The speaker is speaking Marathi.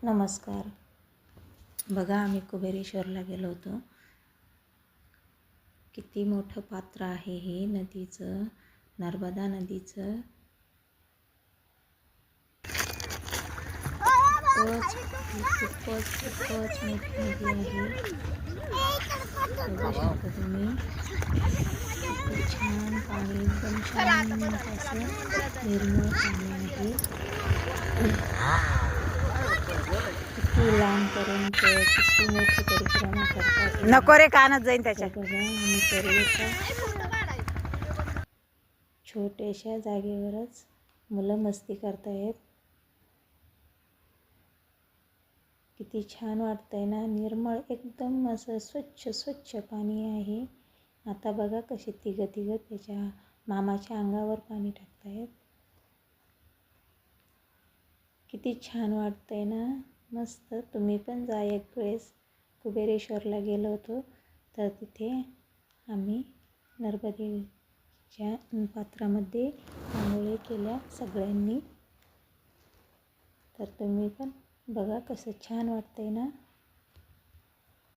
नमस्कार. बघा, आम्ही कुबेरेश्वरला गेलो होतो. किती मोठं पात्र आहे हे नदीचं, नर्मदा नदीचं. खूपच मोठी नदी आहे. बघू शकता तुम्ही. किती छान पाणी, एकदम शांत असं निर्मळ पाणी आहे. किती लांबपर्यंत किती मोठी परिक्रमा करतात. नको रे, कानात जाईन त्याच्या. बघा, आम्ही सर्व छोट्याशा जागेवरच मुलं मस्ती करतायत. किती छान वाटतंय ना. निर्मळ एकदम असं स्वच्छ पाणी आहे. आता बघा कशी तिघं त्याच्या मामाच्या अंगावर पाणी टाकतायत. किती छान वाटतंय ना. मस्त. तुम्ही पण जा एक वेळेस. कुबेरेश्वरला गेलो होतो तर तिथे आम्ही नर्मदेच्या पात्रामध्ये आंघोळी केल्या सगळ्यांनी. तर तुम्ही पण बघा कसं छान वाटतंय ना.